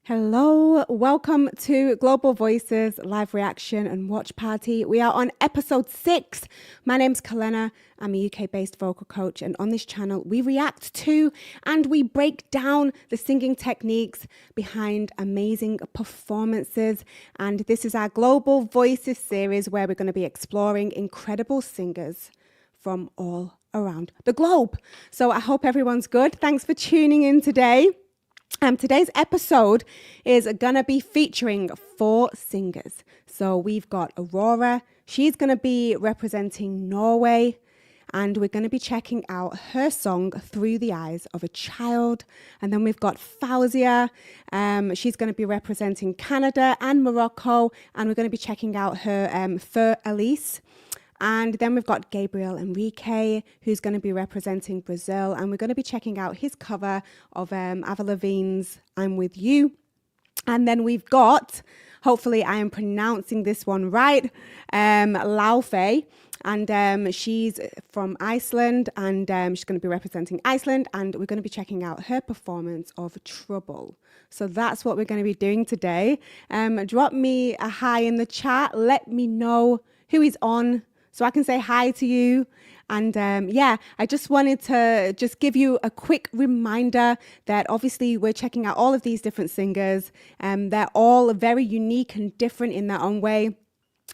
Hello, welcome to Global Voices live reaction and watch party. We are on episode 6. My name's Collena. I'm a UK-based vocal coach, and on this channel we react to and we break down the singing techniques behind amazing performances. And this is our Global Voices series where we're going to be exploring incredible singers from all around the globe. So I hope everyone's good. Thanks for tuning in today. Today's episode is going to be featuring 4 singers. So we've got Aurora. She's going to be representing Norway. And we're going to be checking out her song, Through the Eyes of a Child. And then we've got Faouzia. She's going to be representing Canada and Morocco. And we're going to be checking out her Fur Elise. And then we've got Gabriel Henrique, who's going to be representing Brazil. And we're going to be checking out his cover of Avril Lavigne's I'm With You. And then we've got, hopefully I am pronouncing this one right, Laufey. And she's from Iceland, and she's going to be representing Iceland. And we're going to be checking out her performance of Trouble. So that's what we're going to be doing today. Drop me a hi in the chat. Let me know who is on, so I can say hi to you. And yeah, I just wanted to just give you a quick reminder that obviously we're checking out all of these different singers. They're all very unique and different in their own way.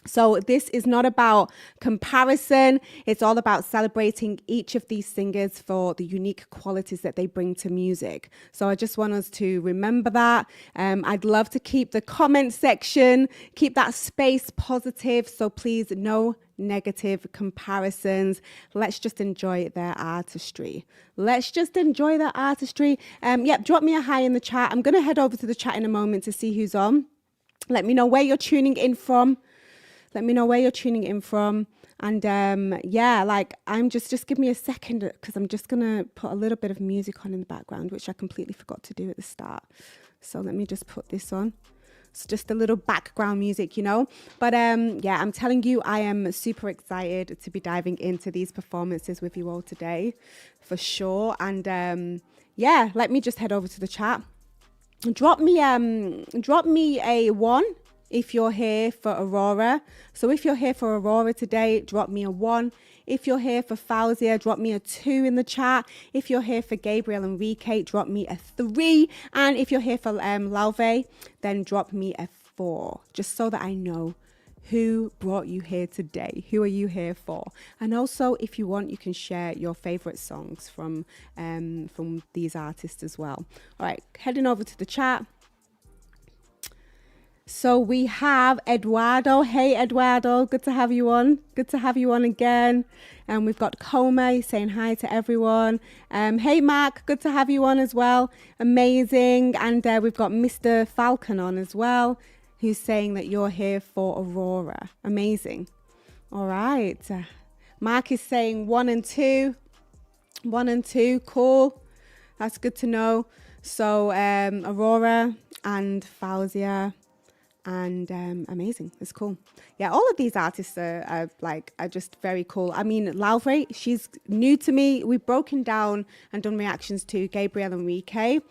So this is not about comparison. It's all about celebrating each of these singers for the unique qualities that they bring to music. So I just want us to remember that. I'd love to keep the comment section, keep that space positive. So please, no negative comparisons. Let's just enjoy their artistry. Let's just enjoy their artistry. Yep, drop me a hi in the chat. I'm going to head over to the chat in a moment to see who's on. Let me know where you're tuning in from. Let me know where you're tuning in from. And yeah, like I'm just give me a second, because I'm just going to put a little bit of music on in the background, which I completely forgot to do at the start. So let me just put this on. It's just a little background music, you know. But yeah, I'm telling you, I am super excited to be diving into these performances with you all today, for sure. And yeah, let me just head over to the chat. Drop me a 1 if you're here for Aurora. So if you're here for Aurora today, drop me a 1. If you're here for Faouzia, drop me a 2 in the chat. If you're here for Gabriel Henrique, drop me a 3. And if you're here for Laufey, then drop me a 4, just so that I know who brought you here today. Who are you here for? And also, if you want, you can share your favorite songs from these artists as well. All right, heading over to the chat. So we have Eduardo. Hey, Eduardo. Good to have you on. Good to have you on again. And we've got Kome saying hi to everyone. Hey, Mark. Good to have you on as well. Amazing. And we've got Mr. Falcon on as well, who's saying that you're here for Aurora. Amazing. All right. Mark is saying 1 and 2. 1 and 2. Cool. That's good to know. So Aurora and Faouzia. And amazing. It's cool. Yeah, all of these artists are just very cool. I mean, Laufey, she's new to me. We've broken down and done reactions to Gabriel Henrique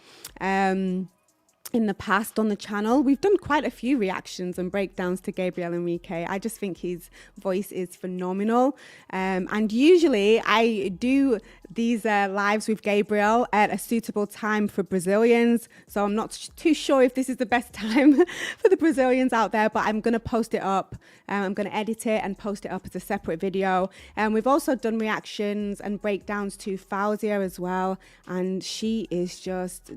in the past on the channel. We've done quite a few reactions and breakdowns to Gabriel Henrique. I just think his voice is phenomenal. And usually I do these lives with Gabriel at a suitable time for Brazilians. So I'm not too sure if this is the best time for the Brazilians out there, but I'm going to post it up. I'm going to edit it and post it up as a separate video. And we've also done reactions and breakdowns to Faouzia as well. And she is just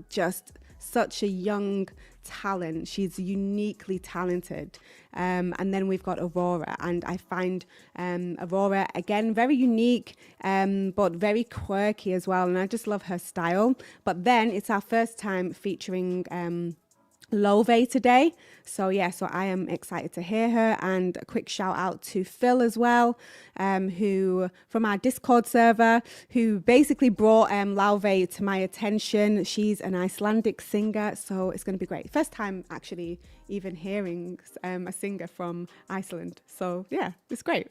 such a young talent. She's uniquely talented. And then we've got Aurora, and I find Aurora, again, very unique, but very quirky as well. And I just love her style. But then it's our first time featuring Laufey today. So yeah, so I am excited to hear her. And a quick shout out to Phil as well, who from our Discord server, who basically brought Laufey to my attention. She's an Icelandic singer, so it's going to be great. First time actually even hearing a singer from Iceland. So yeah, it's great.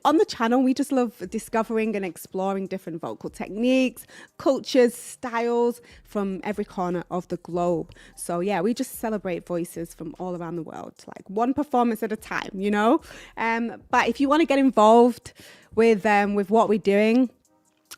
On the channel, we just love discovering and exploring different vocal techniques, cultures, styles from every corner of the globe. So yeah, we we just celebrate voices from all around the world, like one performance at a time, you know. But if you want to get involved with what we're doing,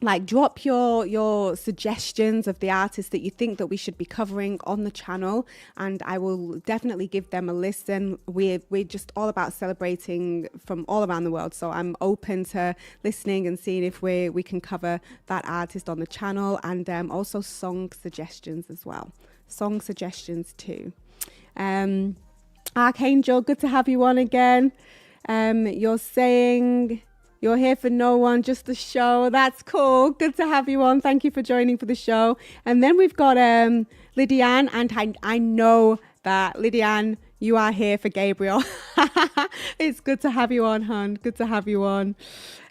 like drop your suggestions of the artists that you think that we should be covering on the channel, and I will definitely give them a listen. We're just all about celebrating from all around the world, so I'm open to listening and seeing if we can cover that artist on the channel, and also song suggestions as well. Song suggestions too. Archangel, good to have you on again. You're saying you're here for no one, just the show. That's cool. Good to have you on. Thank you for joining for the show. And then we've got Lydiane, and I know that Lydiane, you are here for Gabriel. It's good to have you on, hon. Good to have you on.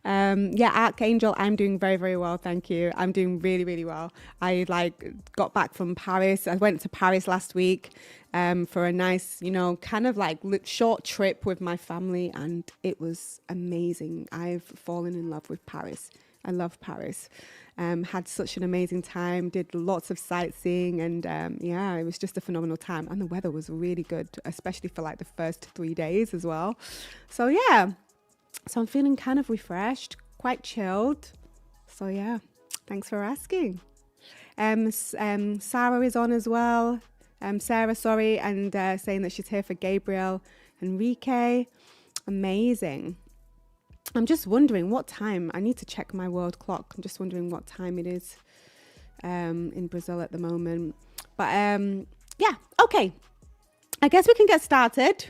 Yeah, Archangel, I'm doing very, very well. Thank you. I'm doing really, really well. I got back from Paris. I went to Paris last week for a nice, kind of short trip with my family, and it was amazing. I've fallen in love with Paris. I love Paris. Had such an amazing time, did lots of sightseeing, and it was just a phenomenal time. And the weather was really good, especially for the first 3 days as well. So yeah, so I'm feeling kind of refreshed, quite chilled. So yeah, thanks for asking. Sarah is on as well. Sarah, sorry, and saying that she's here for Gabriel Henrique. Amazing. I'm just wondering what time. I need to check my world clock. I'm just wondering what time it is in Brazil at the moment. But yeah, okay. I guess we can get started.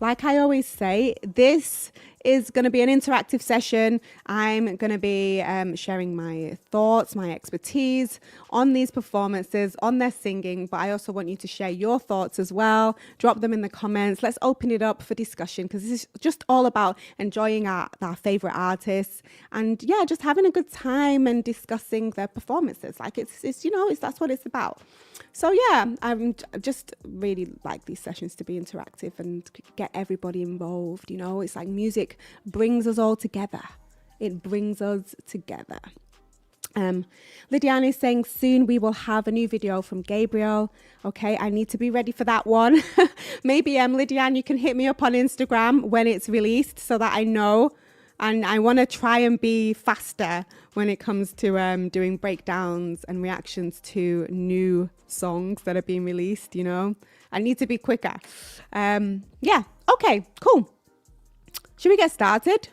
Like I always say, this is going to be an interactive session. I'm going to be sharing my thoughts, my expertise on these performances, on their singing, but I also want you to share your thoughts as well. Drop them in the comments. Let's open it up for discussion, because this is just all about enjoying our favorite artists and yeah, just having a good time and discussing their performances. That's what it's about. So yeah, I'm just really like these sessions to be interactive and get everybody involved. It's like music brings us all together. It brings us together. Lydiane is saying soon we will have a new video from Gabriel. Okay, I need to be ready for that one. Maybe Lydiane, you can hit me up on Instagram when it's released so that I know. And I want to try and be faster when it comes to doing breakdowns and reactions to new songs that are being released, I need to be quicker. Yeah, okay, cool. Should we get started?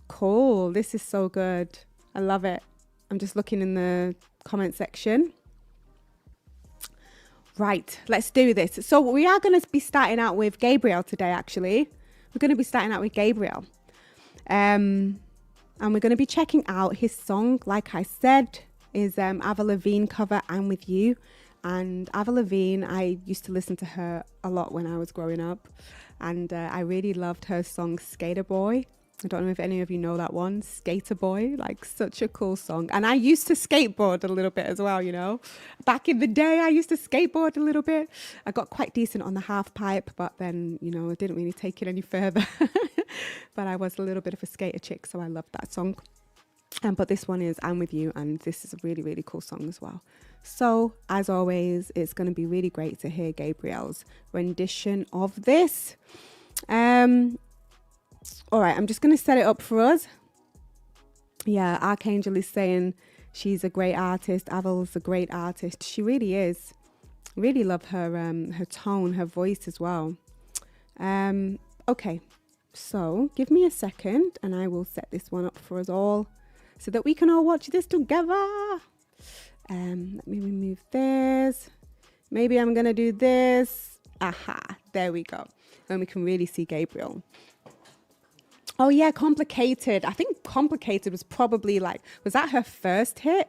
Cool, this is so good. I love it. I'm just looking in the comment section. Right, let's do this. So we are going to be starting out with Gabriel today, actually. We're going to be starting out with Gabriel. And we're going to be checking out his song, like I said, is Avril Lavigne cover, I'm With You. And Avril Lavigne, I used to listen to her a lot when I was growing up. And I really loved her song, Skater Boy. I don't know if any of you know that one, Skater Boy, such a cool song. And I used to skateboard a little bit as well, Back in the day, I used to skateboard a little bit. I got quite decent on the half pipe, but then, I didn't really take it any further. But I was a little bit of a skater chick, so I loved that song. But this one is I'm With You, and this is a really, really cool song as well. So, as always, it's going to be really great to hear Gabriel's rendition of this. All right, I'm just going to set it up for us. Yeah, Archangel is saying she's a great artist. Avril's a great artist. She really is. Really love her her tone, her voice as well. Okay, so give me a second and I will set this one up for us all so that we can all watch this together. Let me remove this. Maybe I'm going to do this. Aha, there we go. And we can really see Gabriel. Oh yeah, Complicated. I think Complicated was probably was that her first hit?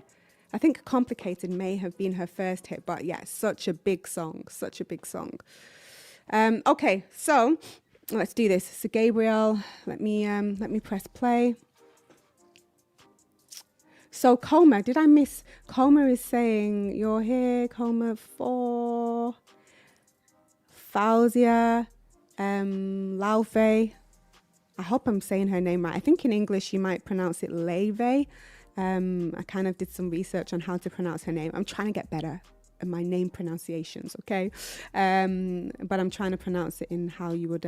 I think Complicated may have been her first hit, but yeah, such a big song, such a big song. Okay, so let's do this. So Gabriel, let me press play. So Coma, did I miss? Coma is saying you're here, Coma, for Faouzia, Laufey. I hope I'm saying her name right. I think in English you might pronounce it Laufey. I kind of did some research on how to pronounce her name. I'm trying to get better at my name pronunciations, okay? But I'm trying to pronounce it in how you would,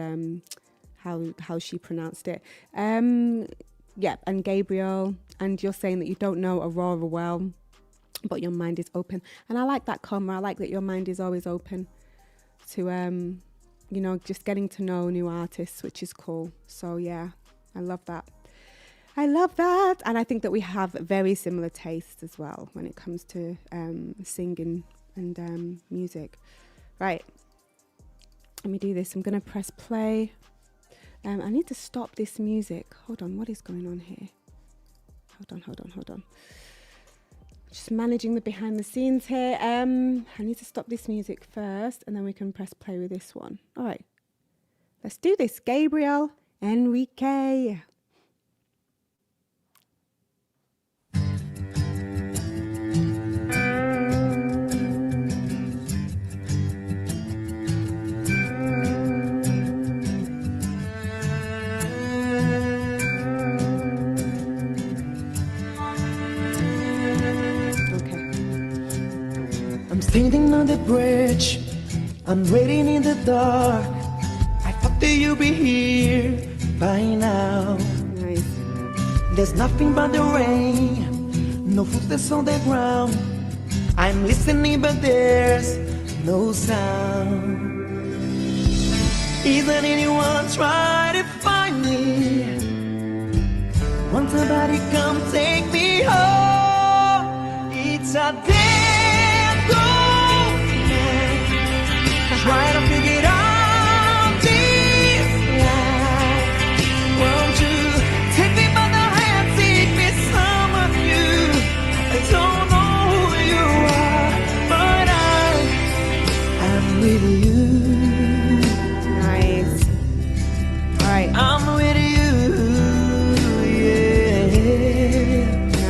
how she pronounced it. Yeah, and Gabriel, and you're saying that you don't know Aurora well, but your mind is open. And I like that, Comma. I like that your mind is always open to, you know, just getting to know new artists, which is cool. So yeah, I love that. I love that. And I think that we have very similar tastes as well when it comes to singing and music. Right. Let me do this. I'm going to press play. I need to stop this music. Hold on. What is going on here? Hold on. Just managing the behind the scenes here. I need to stop this music first and then we can press play with this one. All right. Let's do this. Gabriel Henrique. Standing on the bridge, I'm waiting in the dark. I thought that you'd be here by now. Nice. There's nothing but the rain, no footsteps on the ground. I'm listening but there's no sound. Isn't anyone trying to find me? Won't somebody come take me home? It's a try to figure out this life. Won't you take me by the hand, take me some of you? I don't know who you are, but I'm with you. Nice. All right. I'm with you, yeah.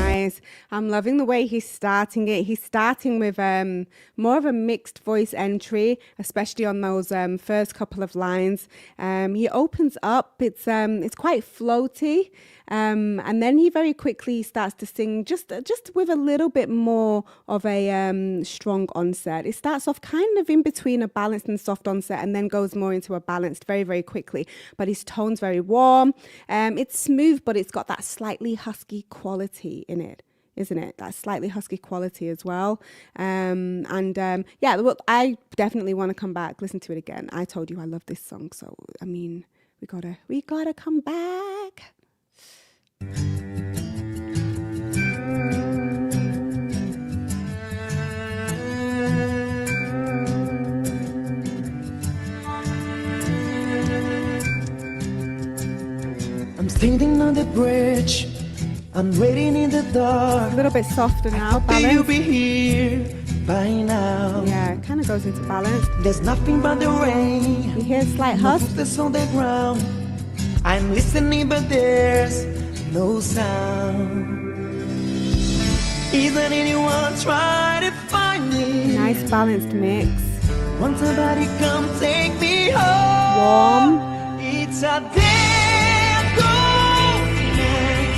Nice. I'm loving the way he's starting it. He's starting with more of a mixed voice entry, especially on those first couple of lines. He opens up. It's quite floaty, and then he very quickly starts to sing just with a little bit more of a strong onset. It starts off kind of in between a balanced and soft onset, and then goes more into a balanced very, very quickly. But his tone's very warm. It's smooth, but it's got that slightly husky quality in it. Isn't it? That slightly husky quality as well. Yeah, look, I definitely want to come back, listen to it again. I told you I love this song, so I mean, we gotta come back. I'm standing on the bridge, I'm waiting in the dark. A little bit softer now, balance. You'll be here by now. Yeah, it kind of goes into balance. There's nothing but the rain. You hear a slight husk? Footsteps on the ground. I'm listening, but there's no sound. Isn't anyone trying to find me? Nice balanced mix. Won't somebody come take me home? Warm. It's a damn cold night.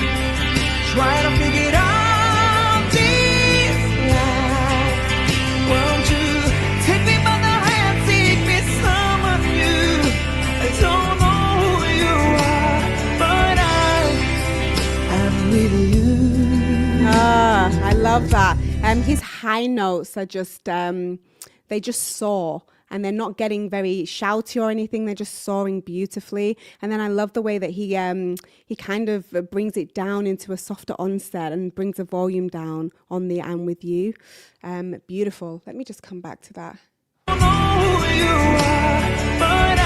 Try to figure out this life. Won't you take me by the hand, take me some of you? I don't know who you are, but I'm with you. Ah, I love that. His high notes are just they just soar. And they're not getting very shouty or anything. They're just soaring beautifully. And then I love the way that he kind of brings it down into a softer onset and brings the volume down on the "I'm with you." Beautiful. Let me just come back to that. I don't know who you are, but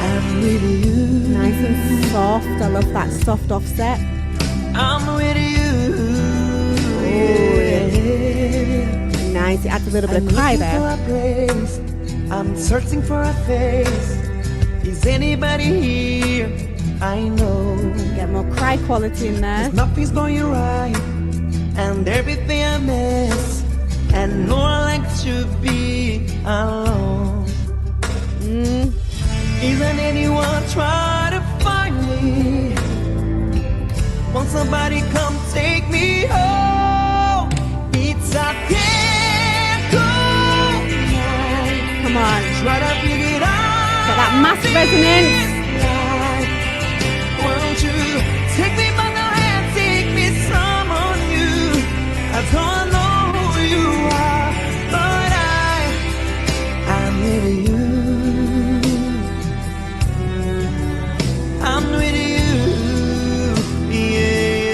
I'm with you. Nice and soft. I love that soft offset. I'm with you. Yeah. Nice. It adds a little bit of cry there. I'm searching for a face. Is anybody here? I know. Get more cry quality in there. Nothing's going right, and everything I miss, and no one likes to be alone. Isn't anyone trying to find me? Won't somebody come take me home. It's a damn cold night. Come on. Try to figure it out. Got that mass resonance. Won't you take me by the hand, take me some on you. I don't know who you are, but I'm with you. I'm with you. Yeah.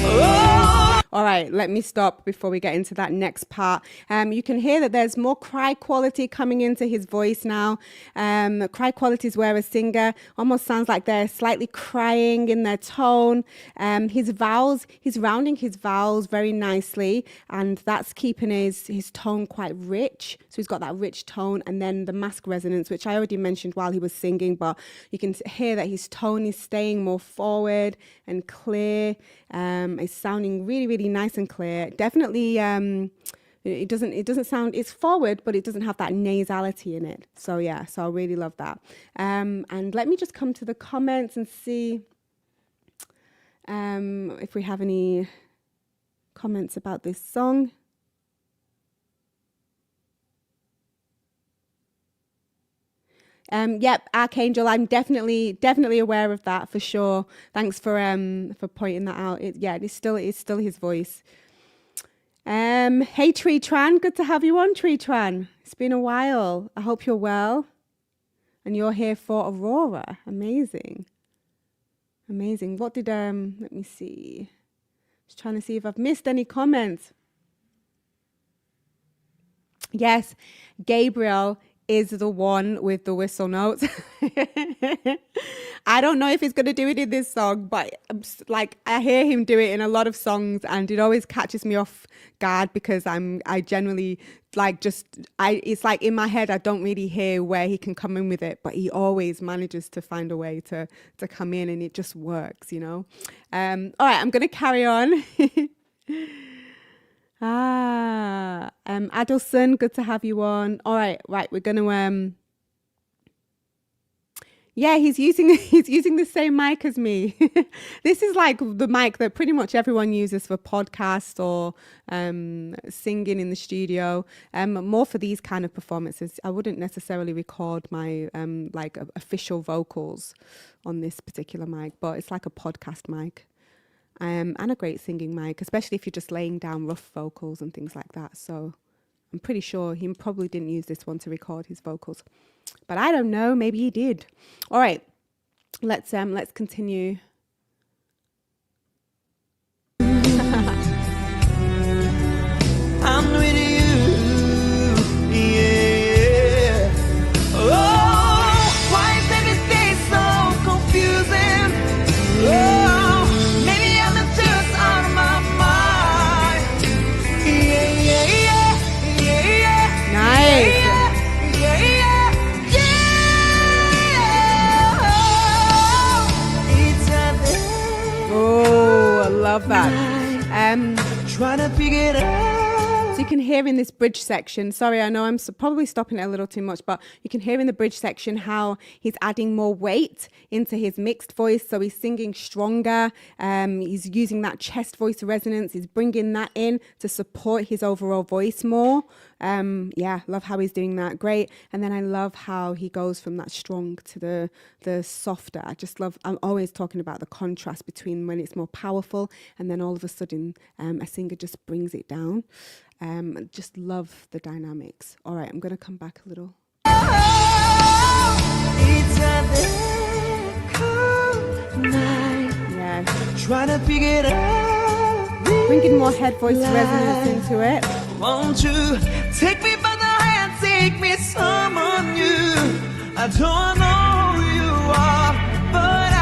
Oh. All right, let me stop before we get into that next part. You can hear that there's more cry quality coming into his voice now. Cry quality is where a singer almost sounds like they're slightly crying in their tone. His vowels, he's rounding his vowels very nicely, and that's keeping his tone quite rich. So he's got that rich tone, and then the mask resonance, which I already mentioned while he was singing, but you can hear that his tone is staying more forward and clear. It's sounding really, really nice and clear. Definitely, it doesn't sound, it's forward, but it doesn't have that nasality in it. So yeah, so I really love that. And let me just come to the comments and see if we have any comments about this song. Yep, Archangel, I'm definitely aware of that for sure. Thanks for pointing that out. It's still his voice. Hey Tree Tran, good to have you on, Tree Tran. It's been a while. I hope you're well. And you're here for Aurora. Amazing. What did let me see. Just trying to see if I've missed any comments. Yes, Gabriel is the one with the whistle notes. I don't know if he's going to do it in this song, but like I hear him do it in a lot of songs, and it always catches me off guard because I generally like it's like in my head I don't really hear where he can come in with it, but he always manages to find a way to come in, and it just works, you know. All right, I'm going to carry on. Adelson, good to have you on. All right, we're gonna yeah, he's using the same mic as me. This is like the mic that pretty much everyone uses for podcasts or singing in the studio. More for these kind of performances. I wouldn't necessarily record my like official vocals on this particular mic, but it's like a podcast mic. And a great singing mic, especially if you're just laying down rough vocals and things like that. So I'm pretty sure he probably didn't use this one to record his vocals, but I don't know, maybe he did. All right, let's continue. I'm with you, yeah. Oh, why is everything so confusing? Oh, maybe I'm just out of my mind. Yeah. Nice. Oh, I love that. Trying to figure it out. So you can hear in this bridge section, sorry, I know I'm probably stopping it a little too much, but you can hear in the bridge section how he's adding more weight into his mixed voice. So he's singing stronger. He's using that chest voice resonance. He's bringing that in to support his overall voice more. Yeah, love how he's doing that. Great. And then I love how he goes from that strong to the softer. I just love, I'm always talking about the contrast between when it's more powerful and then all of a sudden a singer just brings it down. Just love the dynamics. All right, I'm going to come back a little. It's a cold night. Yeah. Trying to figure it out. Bringing more head voice resonance into it. Won't you take me by the hand, take me some on you. I don't know who you are, but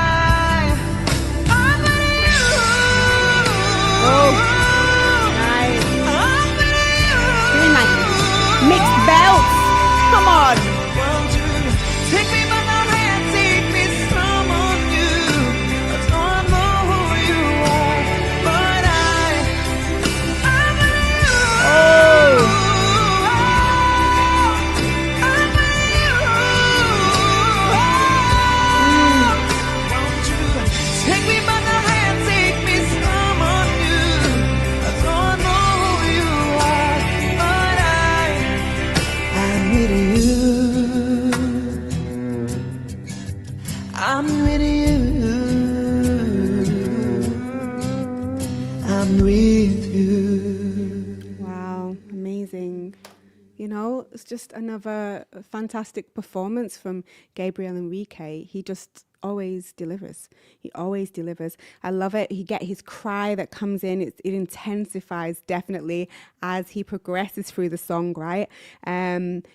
I'm with you. Oh, nice. Doing like mixed belts. Come on. Won't you take me by the hand, take me some on you. I don't know who you are, but I'm with you. Oh. I'm with you. Won't you take me by the hand, take me some on with you. Wow, amazing. You know, it's just another fantastic performance from Gabriel Henrique. He just always delivers. He always delivers. I love it. He get his cry that comes in. It intensifies definitely as he progresses through the song, right?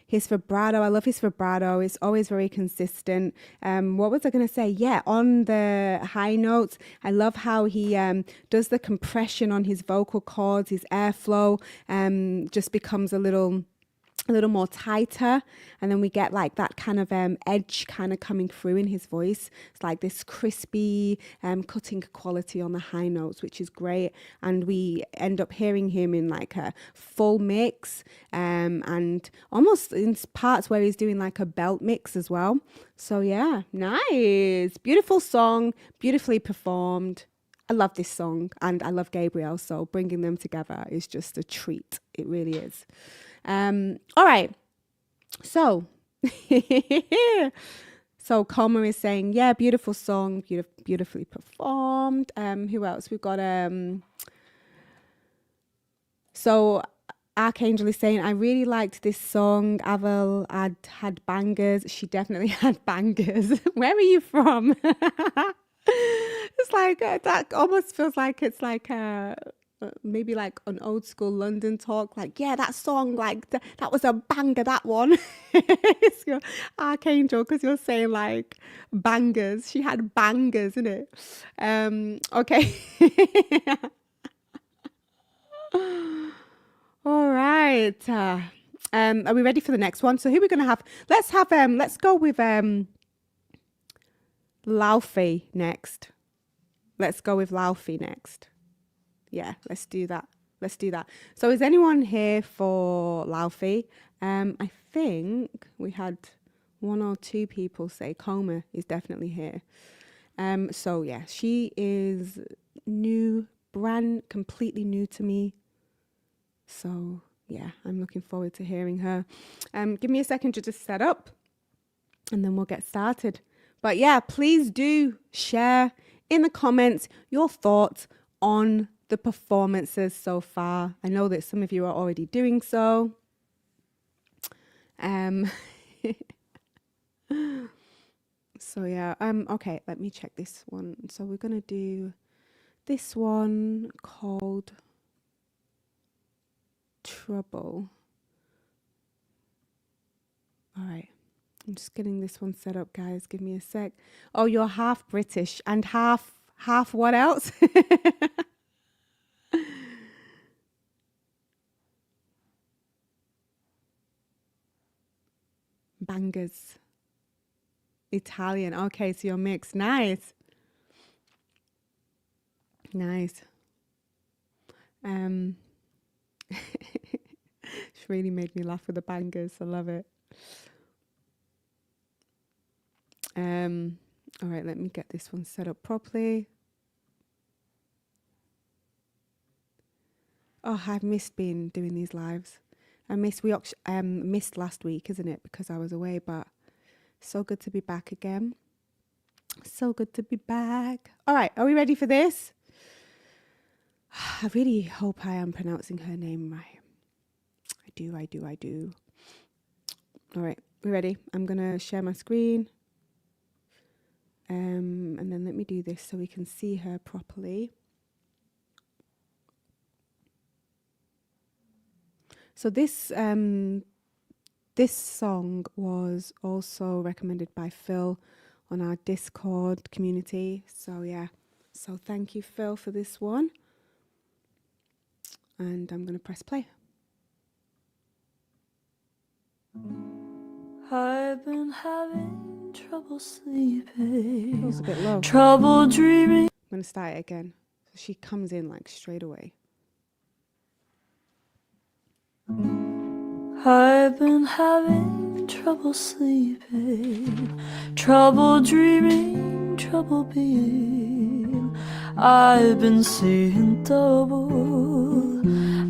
His vibrato, I love his vibrato. It's always very consistent. What was I going to say? Yeah, on the high notes, I love how he does the compression on his vocal cords. His airflow just becomes a little more tighter, and then we get like that kind of edge kind of coming through in his voice. It's like this crispy cutting quality on the high notes, which is great, and we end up hearing him in like a full mix and almost in parts where he's doing like a belt mix as well. So yeah, nice, beautiful song, beautifully performed. I love this song and I love Gabriel, so bringing them together is just a treat. It really is. All right. So, so Coma is saying, yeah, beautiful song, beautifully performed. Who else? We've got, so Archangel is saying, I really liked this song. Avel had bangers. She definitely had bangers. Where are you from? It's like, that almost feels like it's like, maybe like an old school London talk, like, yeah, that song, like that was a banger, that one. It's your Archangel, because you're saying like bangers. She had bangers, isn't it? Okay. All right. Are we ready for the next one? So who are we gonna have? Let's go with Laufey next. Let's go with Laufey next. Yeah, let's do that. So is anyone here for Laufey? I think we had one or two people say Coma is definitely here. So yeah, she is completely new to me. So yeah, I'm looking forward to hearing her. Give me a second to just set up and then we'll get started. But yeah, please do share in the comments your thoughts on the performances so far. I know that some of you are already doing so. So yeah, okay, let me check this one. So we're gonna do this one called Trouble. All right, I'm just getting this one set up, guys. Give me a sec. Oh, you're half British and half what else? Bangers. Italian. Okay, so you're mixed. Nice. Nice. She really made me laugh with the bangers. I love it. All right, let me get this one set up properly. Oh, I've missed doing these lives. Missed last week, isn't it? Because I was away, but so good to be back again. So good to be back. All right, are we ready for this? I really hope I am pronouncing her name right. I do. All right, we ready? I'm going to share my screen. And then let me do this so we can see her properly. So this song was also recommended by Phil on our Discord community. So yeah, so thank you, Phil, for this one. And I'm going to press play. I've been having trouble sleeping. That was a bit low. Trouble dreaming. I'm going to start it again. So she comes in like straight away. I've been having trouble sleeping, trouble dreaming, trouble being. I've been seeing double,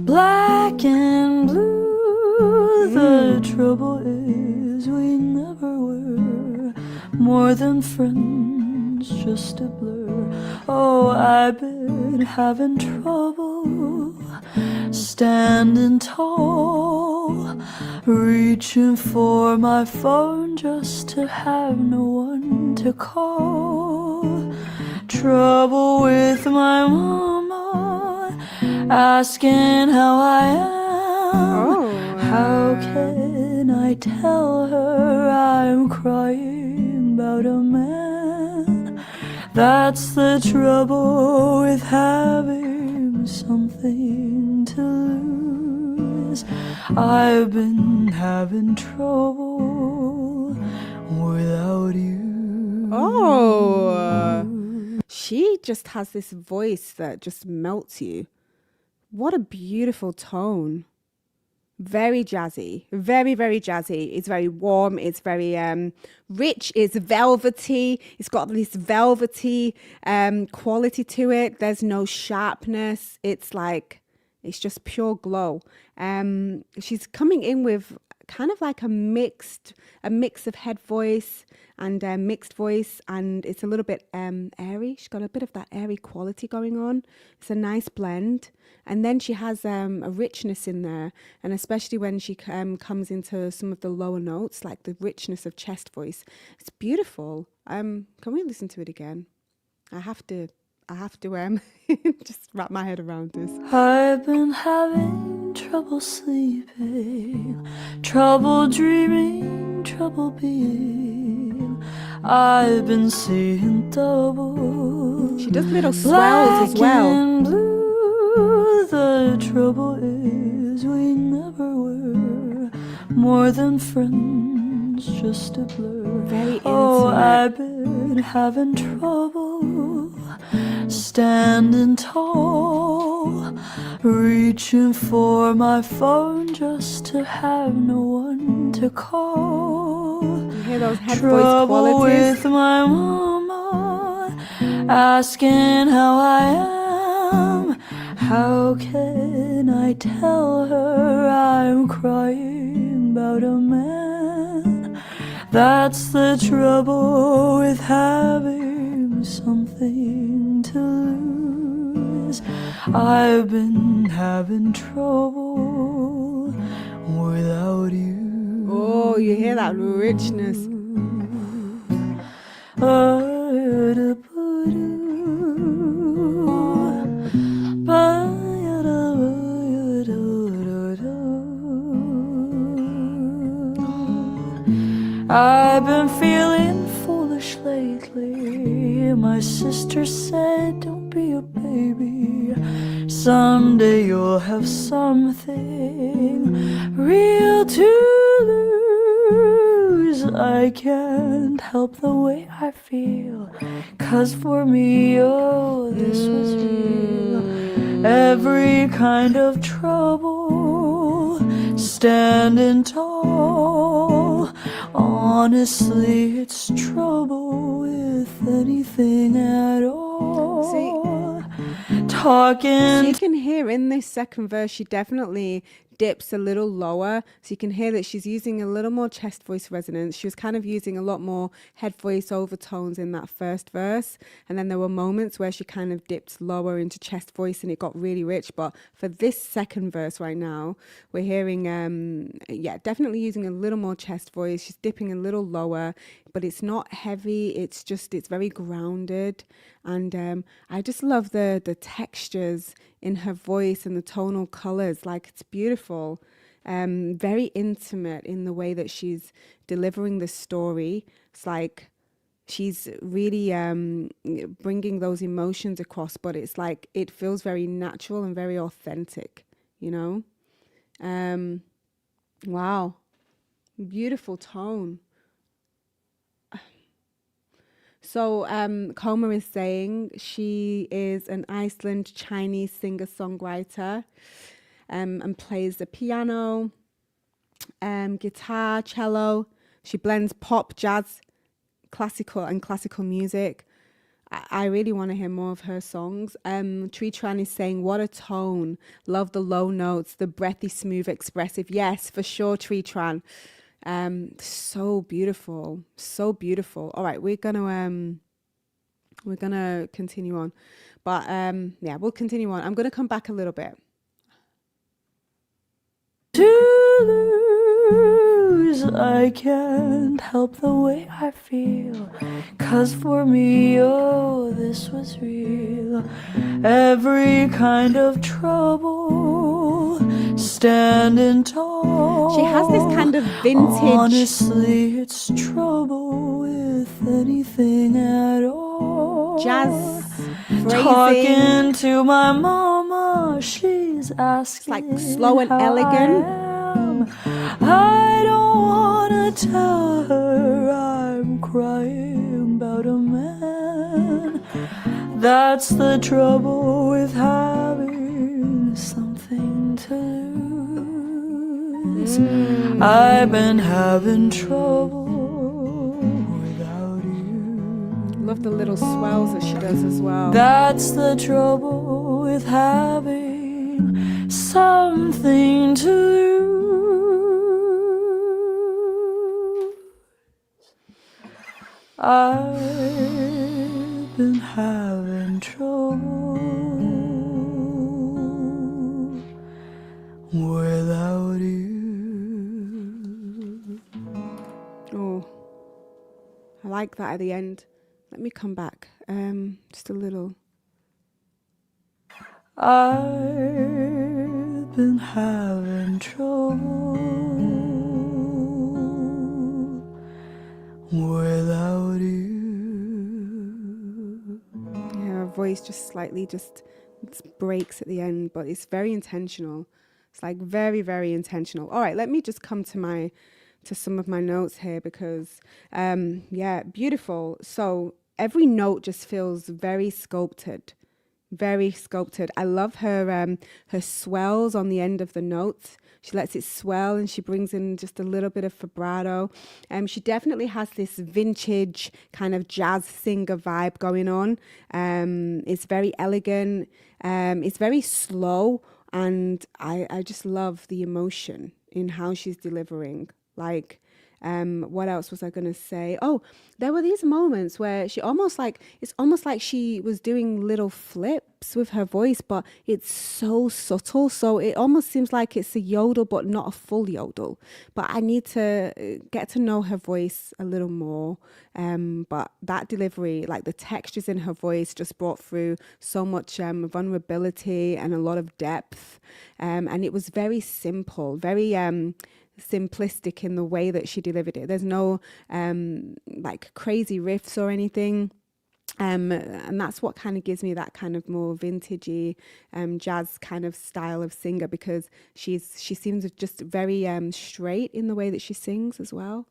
black and blue. The trouble is we never were more than friends, just a blur. Oh, I've been having trouble standing tall, reaching for my phone just to have no one to call. Trouble with my mama, asking how I am. Oh. How can I tell her I'm crying about a man? That's the trouble with having something to lose. I've been having trouble without you. Oh. She just has this voice that just melts you. What a beautiful tone. Very jazzy, very, very jazzy. It's very warm. It's very rich. It's velvety. It's got this velvety quality to it. There's no sharpness. It's just pure glow. She's coming in with kind of like a mix of head voice and mixed voice, and it's a little bit airy. She's got a bit of that airy quality going on. It's a nice blend. And then she has a richness in there, and especially when she comes into some of the lower notes, like the richness of chest voice. It's beautiful. Can we listen to it again? I have to just wrap my head around this. I've been having trouble sleeping, trouble dreaming, trouble being. I've been seeing double. She does little swells as well. And blue. The trouble is we never were more than friends, just a blur. Very intimate. Oh, I've been having trouble standing tall, reaching for my phone just to have no one to call. You hear those head voice Trouble qualities? with my mama, asking how I am. How can I tell her I'm crying about a man? That's the trouble with having something to lose. I've been having trouble without you. Oh, you hear that richness. I've been feeling foolish lately. My sister said, don't be a baby. Someday you'll have something real to lose. I can't help the way I feel, 'cause for me, oh, this was real. Every kind of trouble, standing tall. Honestly, it's trouble with anything at all. Talking. So you can hear in this second verse, she definitely dips a little lower. So you can hear that she's using a little more chest voice resonance. She was kind of using a lot more head voice overtones in that first verse. And then there were moments where she kind of dipped lower into chest voice and it got really rich. But for this second verse right now, we're hearing, definitely using a little more chest voice. She's dipping a little lower, but it's not heavy. It's very grounded. And I just love the textures in her voice and the tonal colors. Like, it's beautiful. Very intimate in the way that she's delivering the story. It's like she's really bringing those emotions across, but it's like it feels very natural and very authentic, you know? Wow. Beautiful tone. So Koma is saying she is an Iceland Chinese singer-songwriter and plays the piano, guitar, cello. She blends pop, jazz, classical music. I really want to hear more of her songs. Tree Tran is saying, what a tone. Love the low notes, the breathy, smooth, expressive. Yes, for sure, Tree Tran. So beautiful. All right, we're gonna continue on, but we'll continue on. I'm gonna come back a little bit. lose. I can't help the way I feel, 'cause for me, oh, this was real. Every kind of trouble, standing tall. She has this kind of vintage. Honestly, it's trouble with anything at all. Jazz phrasing. Talking to my mama, she's asking, like slow and how elegant. I am. I don't wanna tell her I'm crying about a man. That's the trouble with having something to lose. I've been having trouble without you. Love the little swells that she does as well. That's the trouble with having something to lose. I've been having trouble without you. Oh, I like that at the end. Let me come back. Just a little. I've been having trouble without you. Yeah, her voice just slightly just breaks at the end, but it's very intentional. It's like very, very intentional. All right, let me just come to some of my notes here because, yeah, beautiful. So every note just feels very sculpted. Very sculpted. I love her swells on the end of the notes. She lets it swell and she brings in just a little bit of vibrato. She definitely has this vintage kind of jazz singer vibe going on. It's very elegant. It's very slow, and I just love the emotion in how she's delivering. Like, what else was I going to say? Oh, there were these moments where it's almost like she was doing little flips with her voice, but it's so subtle. So it almost seems like it's a yodel, but not a full yodel. But I need to get to know her voice a little more. But that delivery, like the textures in her voice just brought through so much vulnerability and a lot of depth. And it was very simple, very simplistic in the way that she delivered it. There's no like crazy riffs or anything, and that's what kind of gives me that kind of more vintagey jazz kind of style of singer, because she seems just very straight in the way that she sings as well.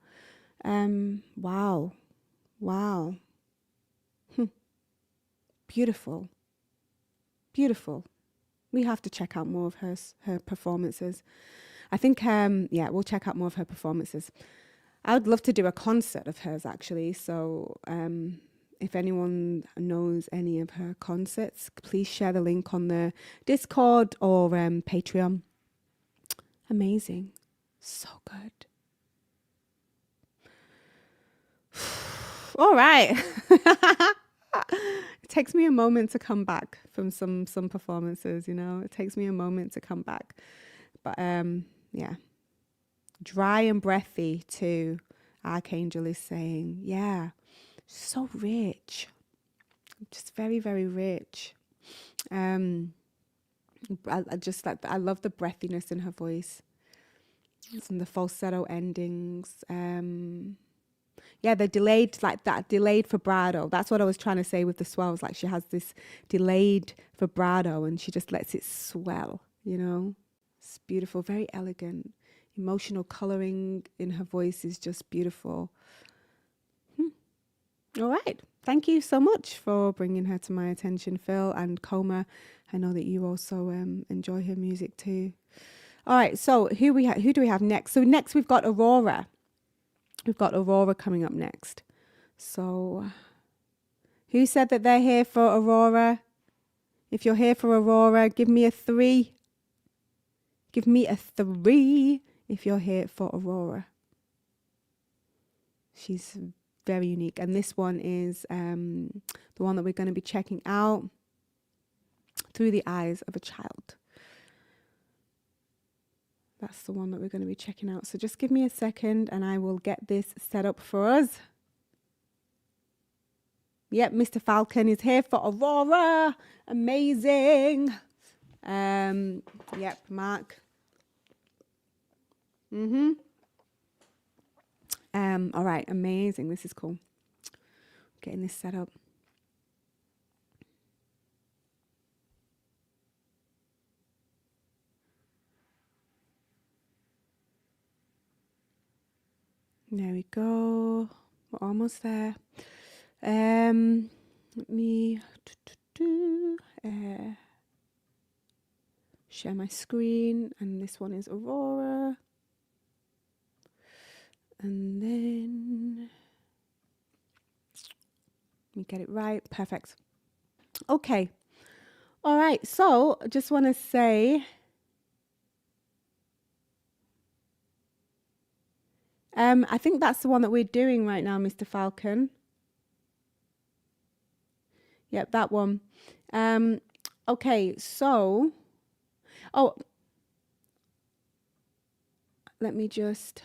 Wow. Beautiful. We have to check out more of her performances. I think, we'll check out more of her performances. I would love to do a concert of hers, actually. So if anyone knows any of her concerts, please share the link on the Discord or Patreon. Amazing. So good. All right. It takes me a moment to come back from some performances, you know. It takes me a moment to come back. But yeah, dry and breathy too. Archangel is saying, yeah, so rich, just very, very rich. I just like, I love the breathiness in her voice and the falsetto endings. Yeah, the delayed, like that delayed vibrato. That's what I was trying to say with the swells. Like she has this delayed vibrato and she just lets it swell, you know. It's beautiful, very elegant. Emotional coloring in her voice is just beautiful. All right. Thank you so much for bringing her to my attention, Phil and Coma. I know that you also enjoy her music too. All right. So who do we have next? So next we've got Aurora. We've got Aurora coming up next. So who said that they're here for Aurora? If you're here for Aurora, give me a 3. Give me a 3 if you're here for Aurora. She's very unique. And this one is the one that we're going to be checking out, Through the Eyes of a Child. That's the one that we're going to be checking out. So just give me a second and I will get this set up for us. Yep, Mr. Falcon is here for Aurora. Amazing. Yep, Mark. All right, amazing. This is cool. Getting this set up. There we go. We're almost there. Let me share my screen, and this one is Aurora. And then let me get it right. Perfect. Okay. All right. So I just want to say, I think that's the one that we're doing right now, Mr. Falcon. Yep, that one. Okay, so, let me just,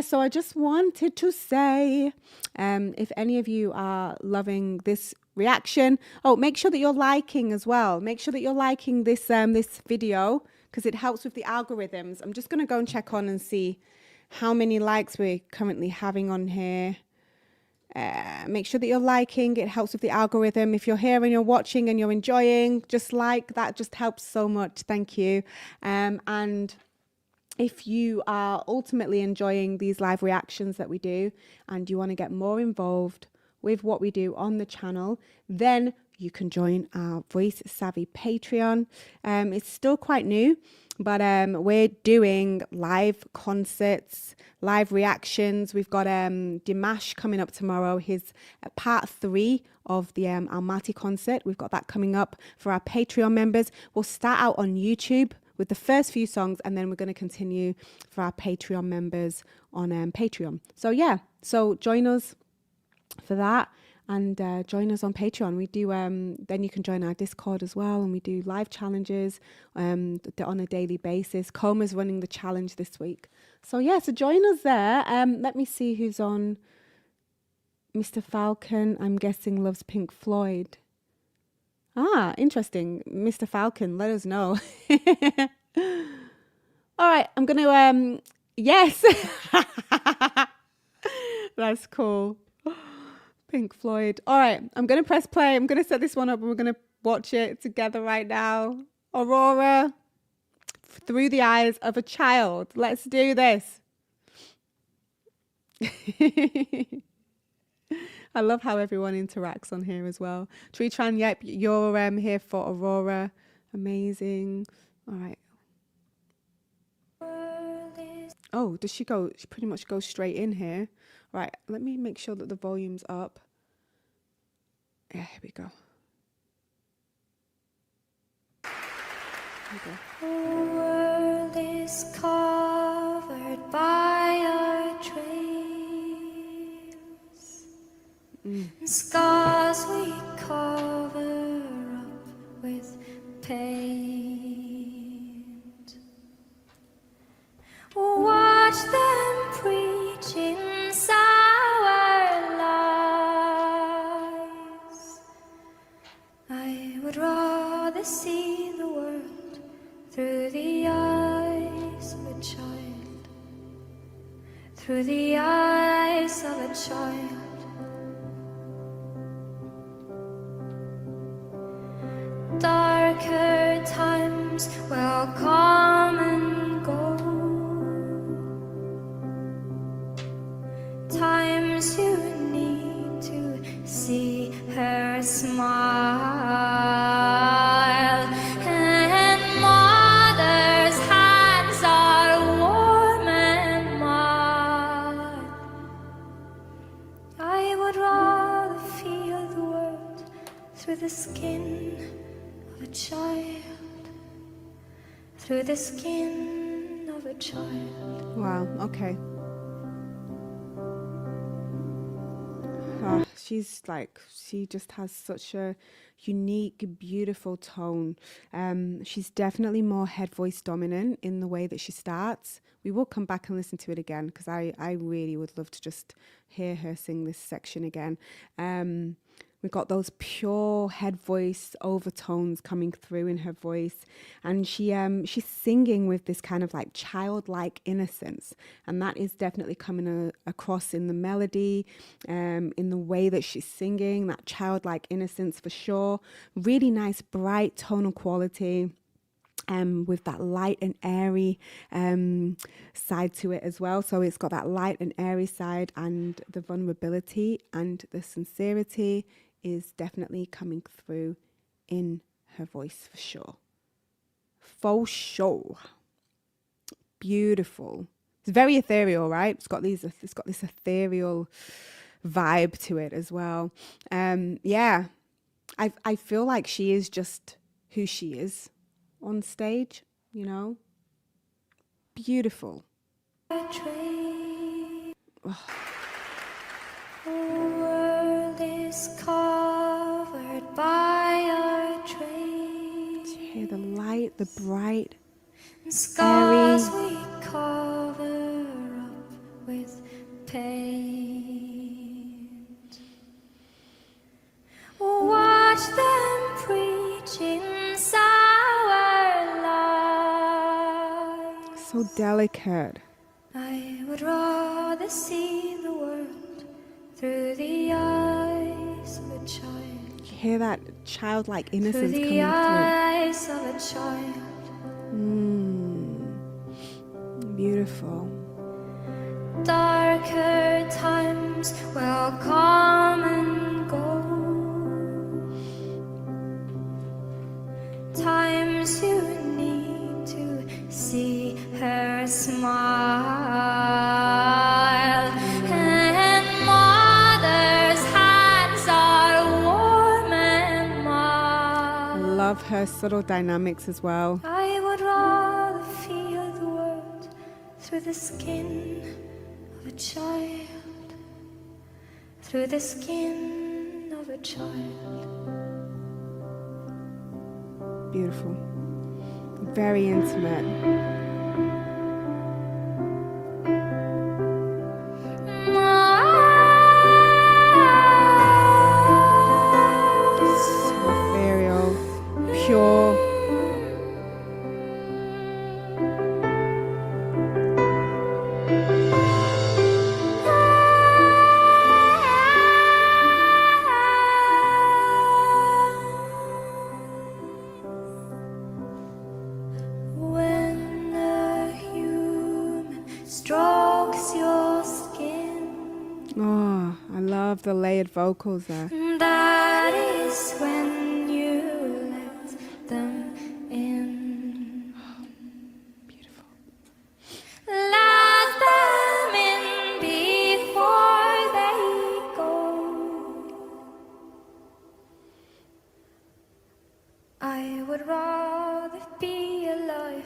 so I just wanted to say, if any of you are loving this reaction, make sure that you're liking as well. Make sure that you're liking this this video, because it helps with the algorithms. I'm just going to go and check on and see how many likes we're currently having on here. Make sure that you're liking. It helps with the algorithm. If you're here and you're watching and you're enjoying, just like that, just helps so much. Thank you. And if you are ultimately enjoying these live reactions that we do and you want to get more involved with what we do on the channel, then you can join our Voice Savvy Patreon. It's still quite new, but we're doing live concerts, live reactions. We've got Dimash coming up tomorrow, his part 3 of the Almaty concert. We've got that coming up for our Patreon members. We'll start out on YouTube with the first few songs, and then we're going to continue for our Patreon members on Patreon. So yeah, so join us for that. And join us on Patreon. We do, then you can join our Discord as well. And we do live challenges on a daily basis. Coma's running the challenge this week. So yeah, so join us there. Let me see who's on. Mr. Falcon, I'm guessing, loves Pink Floyd. Ah, interesting. Mr. Falcon, let us know. All right, I'm going to, yes. That's cool. Pink Floyd. All right, I'm going to press play. I'm going to set this one up and we're going to watch it together right now. Aurora, through the eyes of a child. Let's do this. I love how everyone interacts on here as well. Tritran, yep, you're here for Aurora. Amazing. All right. Oh, does she go? She pretty much goes straight in here. Right, let me make sure that the volume's up. Yeah, here we go. Here we go. The world is covered by our trails, and scars we cover up with paint. Watch them preaching sour lies. I would rather see the world through the eyes of a child, through the eyes of a child. Darker times will come and go, times you need to see her smile, and mother's hands are warm and mild. I would rather feel the world through the skin of a child, through the skin of a child. Wow, okay. Oh, she just has such a unique, beautiful tone. She's definitely more head voice dominant in the way that she starts. We will come back and listen to it again because I really would love to just hear her sing this section again. We've got those pure head voice overtones coming through in her voice, and she's singing with this kind of like childlike innocence, and that is definitely coming across in the melody, in the way that she's singing, that childlike innocence for sure. Really nice, bright tonal quality. With that light and airy side to it as well. So it's got that light and airy side, and the vulnerability and the sincerity is definitely coming through in her voice for sure. For sure. Beautiful. It's very ethereal, right? It's got this ethereal vibe to it as well. Yeah. I feel like she is just who she is on stage, you know. Beautiful. The world is covered by our trade. Do you hear the light, the bright, Scars airy? we cover up with paint. Watch them preaching sour lies. So delicate. I would rather see the world through the eyes of a child. You hear that childlike Through innocence the coming eyes of a child. through. Beautiful. Darker times will come and go. Times you need to see her smile. And mother's hands are warm and mild. Love her subtle dynamics as well. I would rather feel the world through the skin of a child. Through the skin of a child. Beautiful. Very intimate. So ethereal, pure. When a human strokes your skin, Oh, I love the layered vocals there. that is when you let them in. Beautiful. Let them in before they go. I would rather be alive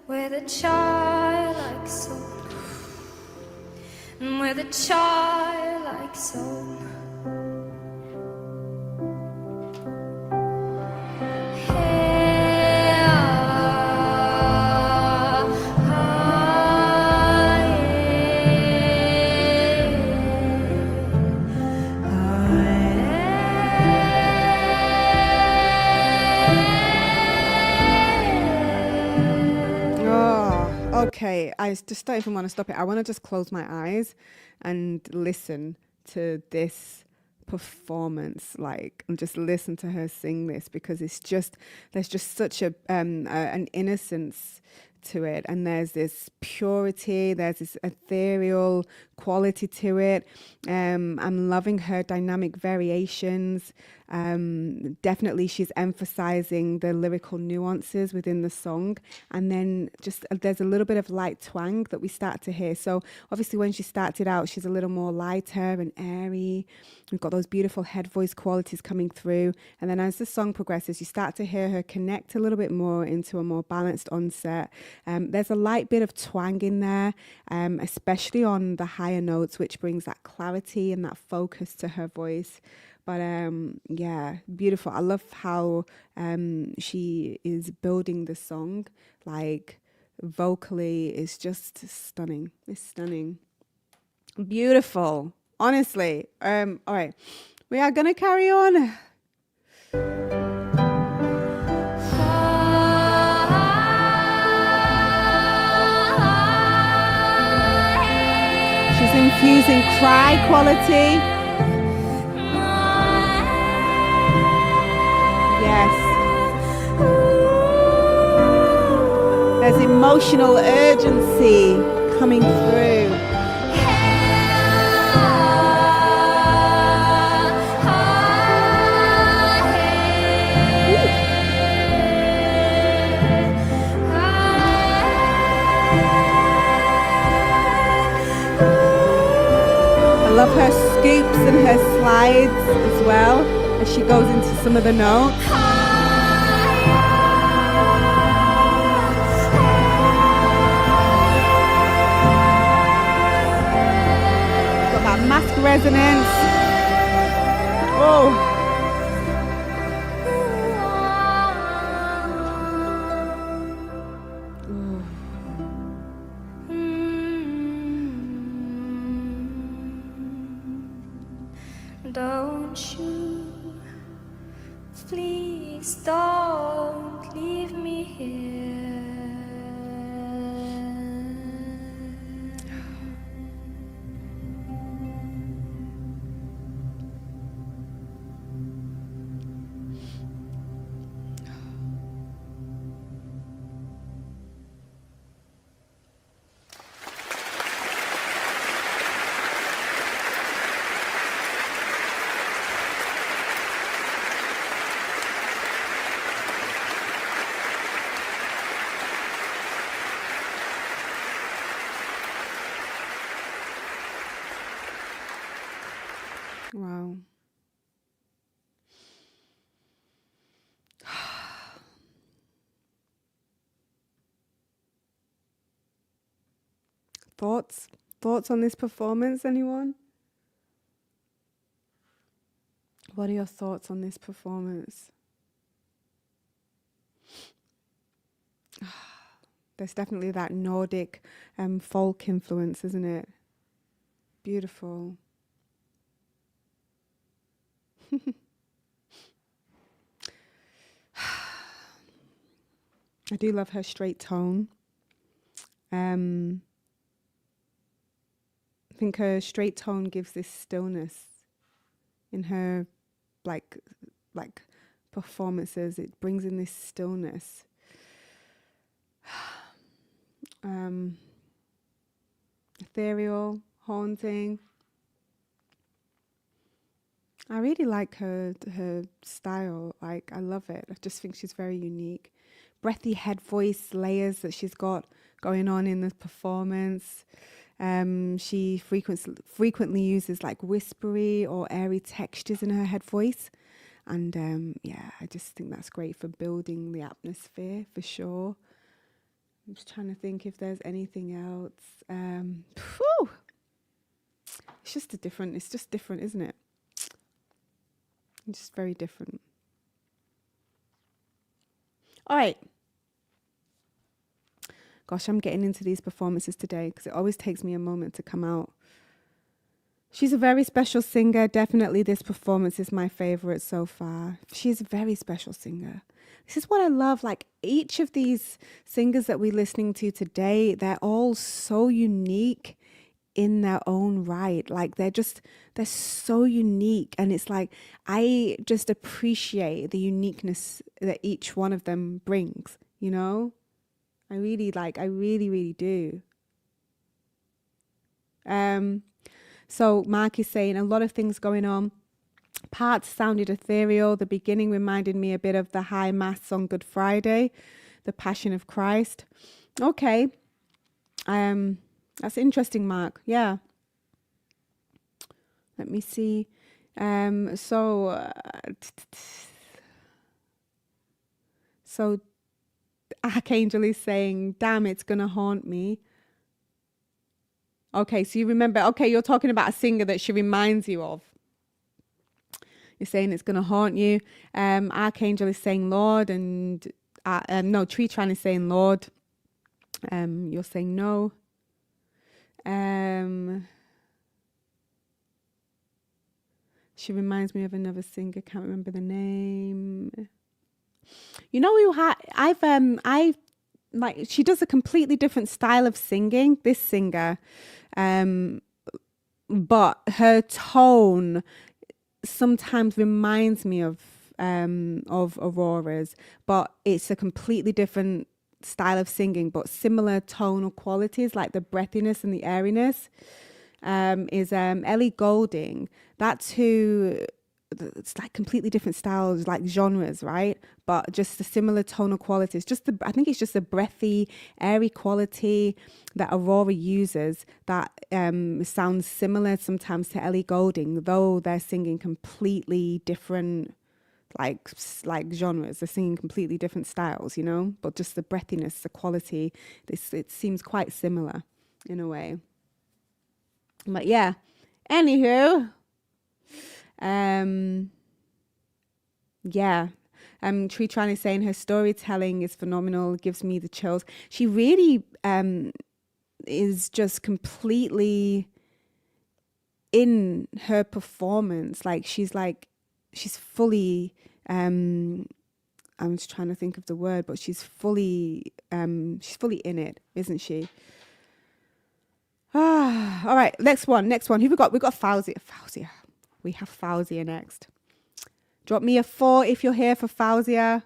with a childlike soul. With a childlike soul. Hey, Oh, okay. I just don't even want to stop it. I want to just close my eyes and listen to this performance, like, and just listen to her sing this, because it's just, there's just such an innocence to it, and there's this purity, there's this ethereal quality to it. I'm loving her dynamic variations. Definitely she's emphasizing the lyrical nuances within the song, and then just there's a little bit of light twang that we start to hear. So obviously when she started out, she's a little more lighter and airy. We've got those beautiful head voice qualities coming through, and then as the song progresses, you start to hear her connect a little bit more into a more balanced onset. There's a light bit of twang in there, especially on the higher notes, which brings that clarity and that focus to her voice. But yeah, beautiful. I love how she is building the song. Like vocally, it's just stunning. It's stunning. Beautiful. Honestly. All right. We are gonna carry on. She's infusing cry quality. Yes. There's emotional urgency coming through. I love her scoops and her slides as well as she goes into some of the notes. Got that mask resonance. Oh. Don't you, please don't leave me here. Wow. Thoughts? Thoughts on this performance, anyone? What are your thoughts on this performance? There's definitely that Nordic folk influence, isn't it? Beautiful. I do love her straight tone. I think her straight tone gives this stillness in her like performances. It brings in this stillness. Ethereal, haunting. I really like her style. Like, I love it. I just think she's very unique. Breathy head voice layers that she's got going on in the performance. She frequently uses like whispery or airy textures in her head voice. And yeah, I just think that's great for building the atmosphere for sure. I'm just trying to think if there's anything else. It's just different, isn't it? It's just very different. All right. Gosh, I'm getting into these performances today because it always takes me a moment to come out. She's a very special singer. Definitely this performance is my favorite so far. She's a very special singer. This is what I love. Like, each of these singers that we're listening to today, they're all so unique in their own right. Like, they're so unique. And it's like, I just appreciate the uniqueness that each one of them brings, you know? I really do. So Mark is saying a lot of things going on. Parts sounded ethereal. The beginning reminded me a bit of the High Mass on Good Friday, the Passion of Christ. Okay. That's interesting, Mark. Yeah. Let me see. So Archangel is saying, damn, it's gonna haunt me. Okay, so you remember, okay, you're talking about a singer that she reminds you of. You're saying it's gonna haunt you. Archangel is saying Lord, and no, Tree Tran is saying Lord. You're saying no. She reminds me of another singer, can't remember the name. You know who I've like, she does a completely different style of singing, this singer. But her tone sometimes reminds me of Aurora's, but it's a completely different style of singing, but similar tonal qualities, like the breathiness and the airiness. Is Ellie Goulding. That's who. It's like completely different styles, like genres, right? But just the similar tonal qualities. I think it's just the breathy, airy quality that Aurora uses that sounds similar sometimes to Ellie Goulding, though they're singing completely different, like genres. They're singing completely different styles, you know. But just the breathiness, the quality, it seems quite similar in a way. But yeah, anywho. Tree Tran is saying her storytelling is phenomenal, gives me the chills. She really is just completely in her performance. Like she's fully I'm just trying to think of the word, but she's fully in it, isn't she? All right, next one. Who we got? We got Faouzia. We have Faouzia next. Drop me a 4 if you're here for Faouzia.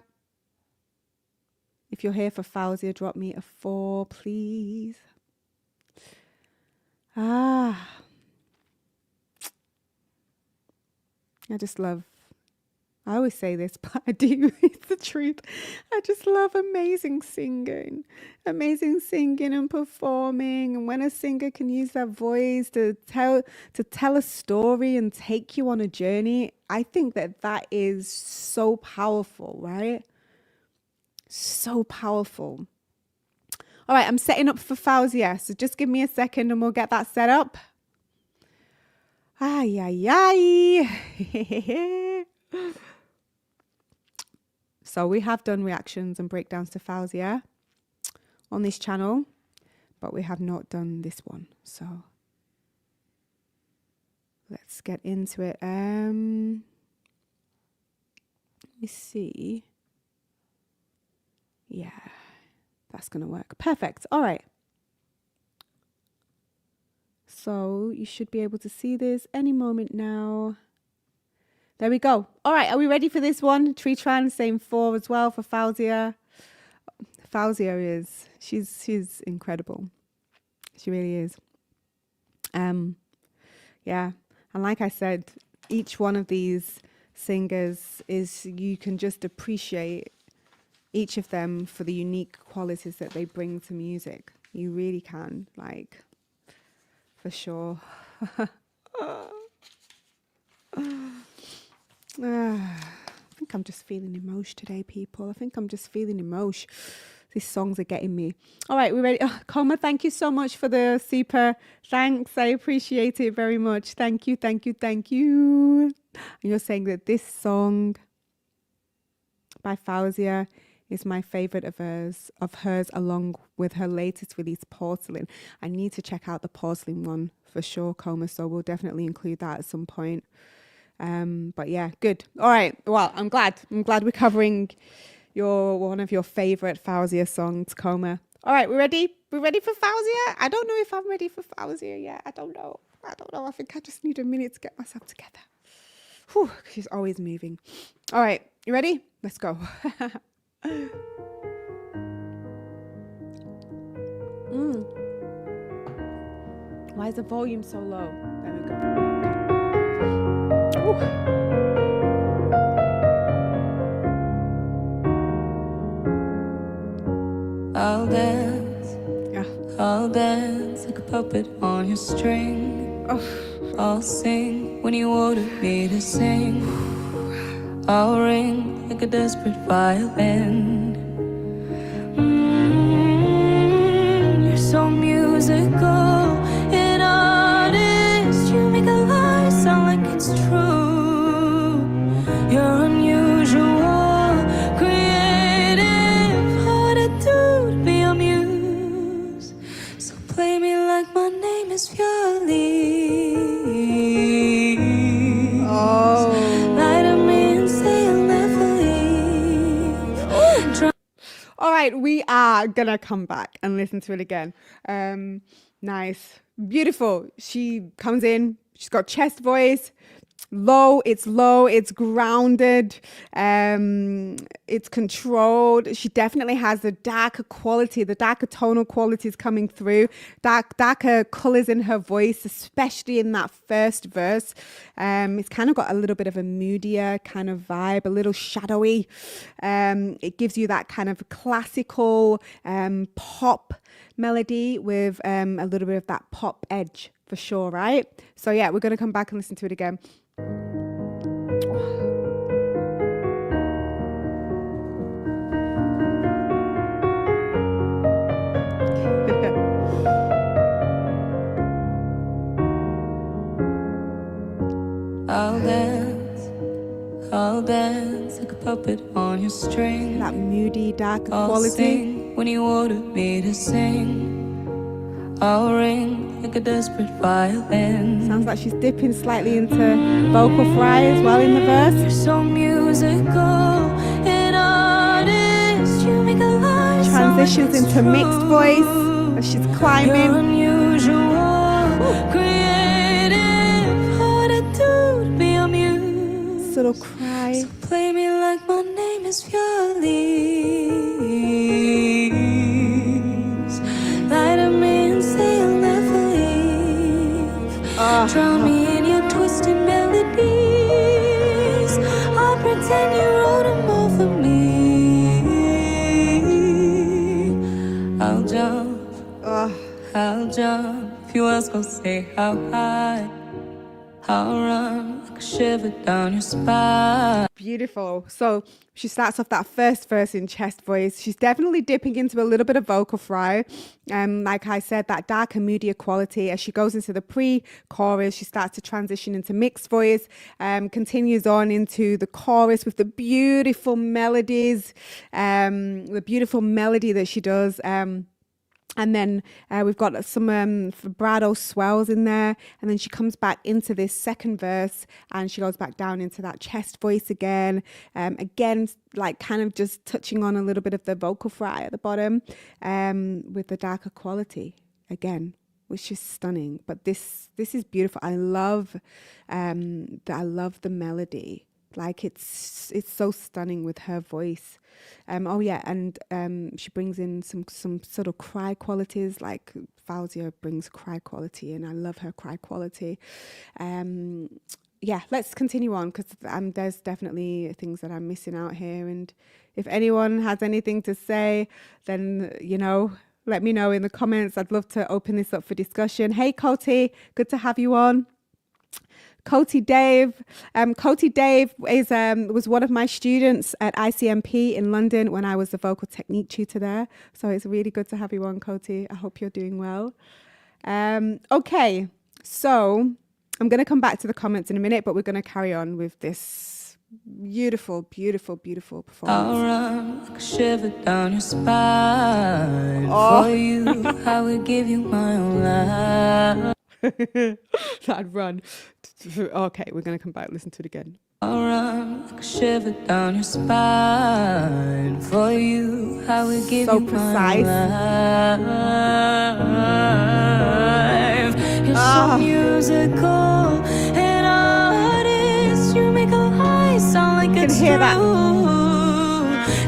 If you're here for Faouzia, drop me a 4, please. I always say this, but I do. It's the truth. I just love amazing singing and performing. And when a singer can use their voice to tell a story and take you on a journey, I think that is so powerful, right? So powerful. All right, I'm setting up for Faouzia, so just give me a second and we'll get that set up. So we have done reactions and breakdowns to Faouzia on this channel, but we have not done this one. So let's get into it. Let me see. Yeah, that's going to work. Perfect. All right. So you should be able to see this any moment now. There we go. All right, are we ready for this one? Tree Tran, same 4 as well for Faouzia. Faouzia she's incredible. She really is. Yeah, and like I said, each one of these singers you can just appreciate each of them for the unique qualities that they bring to music. You really can, like, for sure. I think I'm just feeling emotion today, people. I think I'm just feeling emotion. These songs are getting me. All right, we're ready. Oh, Coma, thank you so much for the super thanks. I appreciate it very much. Thank you. And you're saying that this song by Faouzia is my favorite of hers, along with her latest release, Porcelain. I need to check out the Porcelain one for sure, Coma, so we'll definitely include that at some point. But yeah, good. All right. Well, I'm glad we're covering one of your favorite Faouzia songs, Coma. All right, we're ready? We're ready for Faouzia? I don't know if I'm ready for Faouzia yet. I don't know. I think I just need a minute to get myself together. Whew, she's always moving. All right, you ready? Let's go. Why is the volume so low? There we go. I'll dance like a puppet on your string. I'll sing when you order me to sing. I'll ring like a desperate violin. is Fiorelli. Oh. Lie to me and say I'll never leave. All right, we are gonna come back and listen to it again. Nice, beautiful. She comes in. She's got chest voice. Low, it's grounded, it's controlled. She definitely has the darker quality, the darker tonal qualities coming through, darker colors in her voice, especially in that first verse. It's kind of got a little bit of a moodier kind of vibe, a little shadowy. It gives you that kind of classical pop melody with a little bit of that pop edge for sure, right? So yeah, we're going to come back and listen to it again. I'll dance like a puppet on your string. That moody, dark I'll quality. sing when you ordered me to sing. I'll ring like a desperate violin. Sounds like she's dipping slightly into vocal fry as well in the verse. You're so musical, an artist. You make a lie Transitions into mixed voice as she's You're climbing. unusual, creative. Hard to do to be amused. Subtle cry. Play me like my name is Fiorelli's. Lie to me and say I'll never leave. Drown me in your twisted melodies. I'll pretend you wrote them all for me. I'll jump. If you ask, I'll say how high. I'll run like a shiver down your spine. Beautiful. So she starts off that first verse in chest voice. She's definitely dipping into a little bit of vocal fry. Like I said, that darker, moodier quality. As she goes into the pre-chorus, she starts to transition into mixed voice, continues on into the chorus with the beautiful melodies, the beautiful melody that she does. And then we've got some vibrato swells in there. And then she comes back into this second verse and she goes back down into that chest voice again. Again, like kind of just touching on a little bit of the vocal fry at the bottom with the darker quality again, which is stunning. But this is beautiful. I love the melody. Like it's so stunning with her voice. She brings in some sort of cry qualities, like Faouzia brings cry quality, and I love her cry quality. Let's continue on because there's definitely things that I'm missing out here. And if anyone has anything to say, then let me know in the comments. I'd love to open this up for discussion. Hey, Coty, good to have you on. Coty Dave. Coty Dave was one of my students at ICMP in London when I was the vocal technique tutor there. So it's really good to have you on, Coty. I hope you're doing well. Okay, so I'm going to come back to the comments in a minute, but we're going to carry on with this beautiful, beautiful, beautiful performance. I'll run like a shiver down your spine. For you, I will give you my own life. I'd run. Okay, we're going to come back. Listen to it again. I'll run like a shiver down your spine. For you, I will give So you precise. my life. You're so musical, an artist. You make a lie sound like it's hear that. true.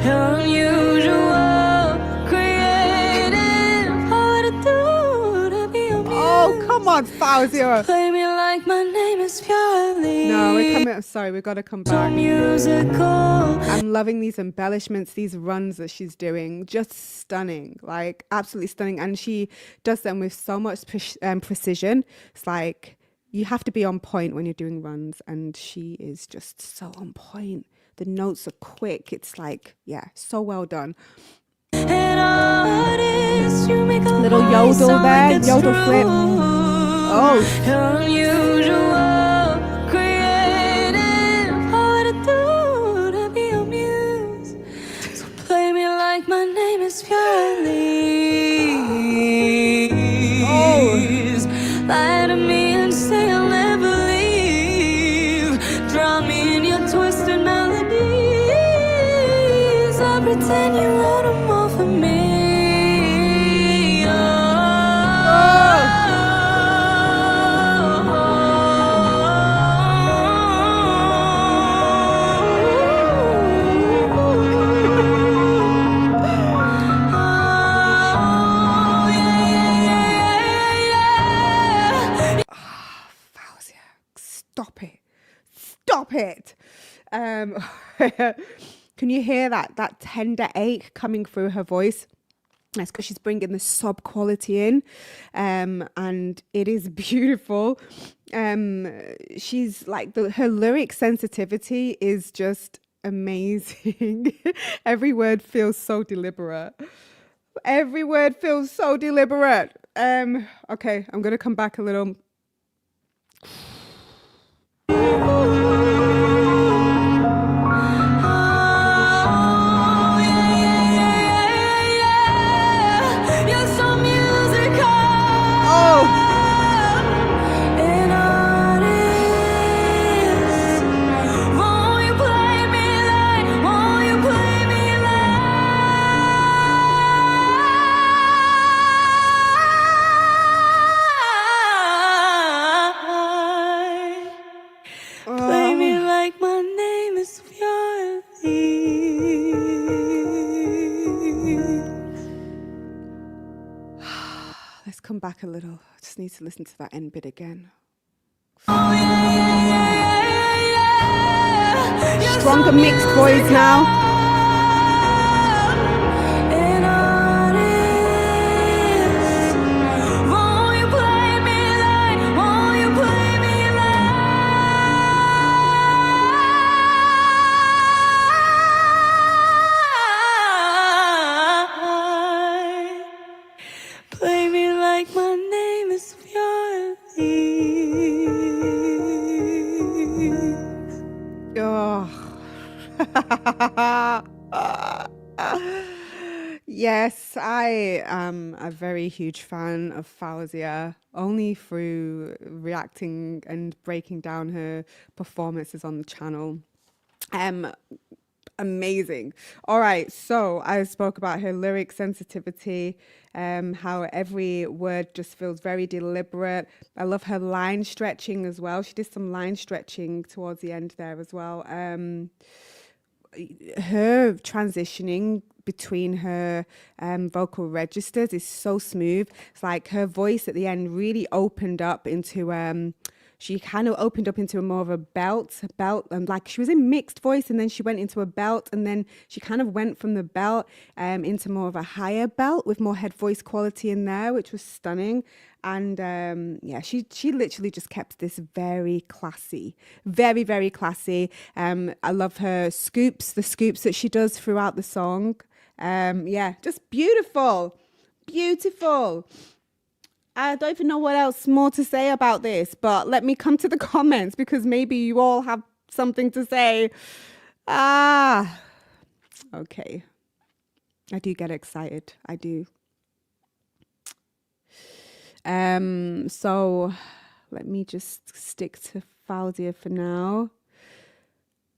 You're unusual, creative, hard to do to be amused. Oh, come on, Faouzia. Play me like my name is Fiorelli. No, we've got to come So back. musical. I'm loving these embellishments, these runs that she's doing. Just stunning, like absolutely stunning. And she does them with so much precision. It's like you have to be on point when you're doing runs, and she is just so on point. The notes are quick. It's like, yeah, so well done. An artist, you make a Little lie yodel sound there, like it's yodel true. flip. Oh. You're unusual, creative, hard to do to be amused. So play me like my name is Fiorelli. Stop it. Can you hear that tender ache coming through her voice? That's because she's bringing the sob quality in, and it is beautiful. She's like her lyric sensitivity is just amazing. Every word feels so deliberate. Every word feels so deliberate. Okay, I'm gonna come back a little. Let's come back a little. I just need to listen to that end bit again. Stronger mixed voice now. Yes, I am a very huge fan of Faouzia, only through reacting and breaking down her performances on the channel. Amazing. All right, so I spoke about her lyric sensitivity, how every word just feels very deliberate. I love her line stretching as well. She did some line stretching towards the end there as well. Her transitioning between her vocal registers is so smooth. It's like her voice at the end really opened up into she kind of opened up into more of a belt, and like she was in mixed voice, and then she went into a belt, and then she kind of went from the belt into more of a higher belt with more head voice quality in there, which was stunning. And yeah, she literally just kept this very classy, very, very classy. I love her scoops, the scoops that she does throughout the song. Yeah, just beautiful, beautiful. I don't even know what else more to say about this, but let me come to the comments because maybe you all have something to say. Okay. I do get excited. I do. So let me just stick to Faouzia for now.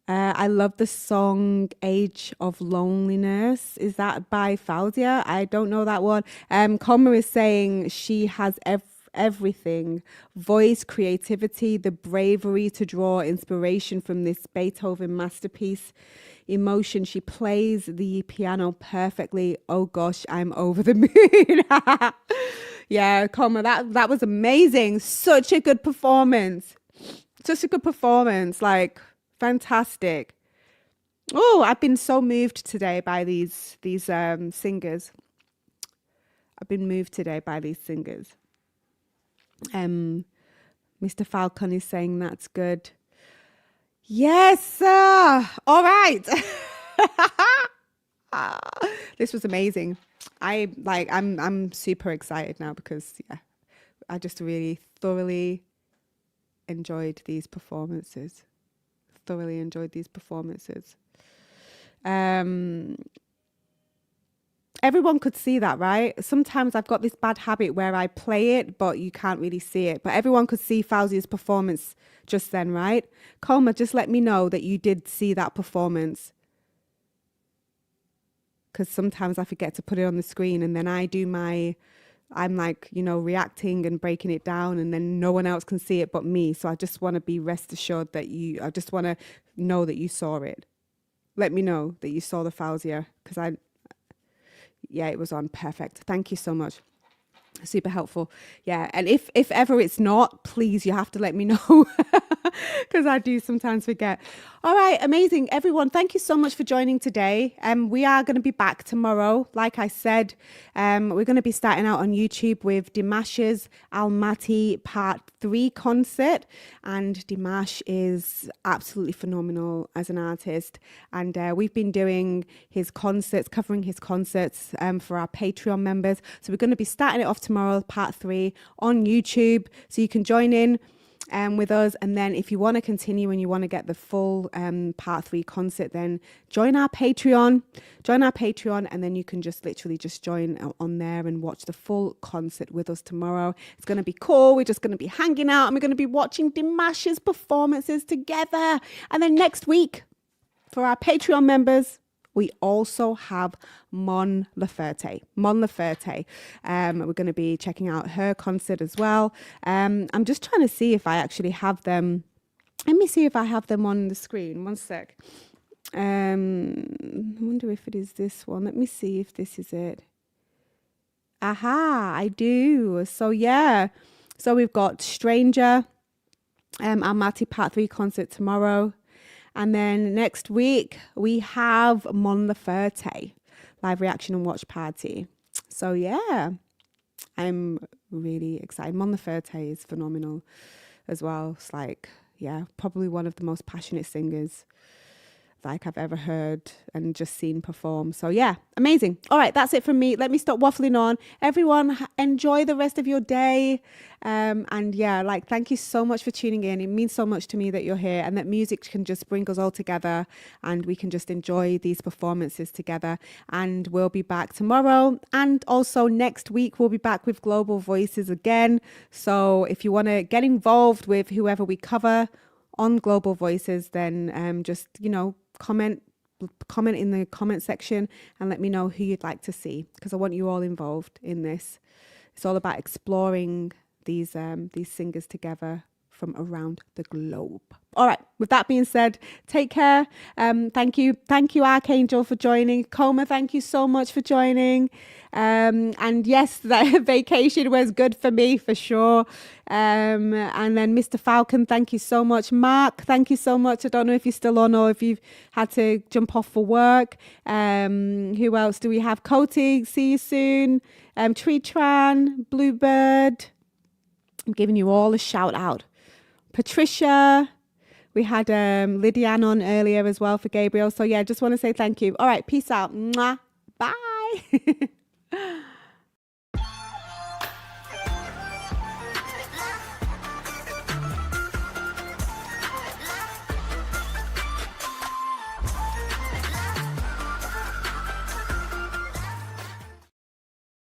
I love the song Age of Loneliness. Is that by Faouzia? I don't know that one. Coma is saying she has everything: voice, creativity, the bravery to draw inspiration from this Beethoven masterpiece, emotion. She plays the piano perfectly. Oh gosh, I'm over the moon. Yeah, Coma, that was amazing. Such a good performance. Such a good performance. Like, fantastic. Oh, I've been so moved today by these singers. I've been moved today by these singers. Mr. Falcon is saying that's good. Yes, all right. This was amazing. I'm super excited now because yeah, I just really thoroughly enjoyed these performances. Everyone could see that, right? Sometimes I've got this bad habit where I play it, but you can't really see it. But everyone could see Fauzia's performance just then, right? Coma, just let me know that you did see that performance. Because sometimes I forget to put it on the screen and then I'm like, reacting and breaking it down and then no one else can see it but me. So I just want to be rest assured that I just want to know that you saw it. Let me know that you saw the Faouzia because yeah, it was on perfect. Thank you so much. Super helpful. Yeah. And if ever it's not, please, you have to let me know. because I do sometimes forget. All right, amazing. Everyone, thank you so much for joining today. We are going to be back tomorrow. Like I said, we're going to be starting out on YouTube with Dimash's Almaty Part 3 concert. And Dimash is absolutely phenomenal as an artist. And we've been doing his concerts, covering his concerts for our Patreon members. So we're going to be starting it off tomorrow, Part 3 on YouTube. So you can join in with us, and then if you want to continue and you want to get the full Part 3 concert, then join our Patreon, and then you can just literally just join on there and watch the full concert with us tomorrow. It's going to be cool. We're just going to be hanging out and we're going to be watching Dimash's performances together. And then next week, for our Patreon members, we also have Mon Laferte. We're going to be checking out her concert as well. I'm just trying to see if I actually have them. Let me see if I have them on the screen. One sec. I wonder if it is this one. Let me see if this is it. Aha, I do. So yeah. So we've got Stranger, Almaty Part 3 concert tomorrow. And then next week, we have Mon Laferte, live reaction and watch party. So yeah, I'm really excited. Mon Laferte is phenomenal as well. It's like, yeah, probably one of the most passionate singers like I've ever heard and just seen perform. So yeah, amazing. All right, that's it from me. Let me stop waffling on. Everyone, enjoy the rest of your day. And yeah, like, thank you so much for tuning in. It means so much to me that you're here and that music can just bring us all together and we can just enjoy these performances together. And we'll be back tomorrow. And also next week, we'll be back with Global Voices again. So if you want to get involved with whoever we cover on Global Voices, then just, comment in the comment section and let me know who you'd like to see, because I want you all involved in this. It's all about exploring these singers together from around the globe. All right, with that being said, take care. Thank you Archangel for joining. Coma, thank you so much for joining. And yes, the vacation was good for me for sure. And then Mr. Falcon, thank you so much. Mark, thank you so much. I don't know if you're still on or if you've had to jump off for work. Who else do we have? Coty, see you soon. Tree Tran, Bluebird. I'm giving you all a shout out. Patricia, we had Lydiane on earlier as well for Gabriel. So yeah, just want to say thank you. All right, peace out. Mwah. Bye.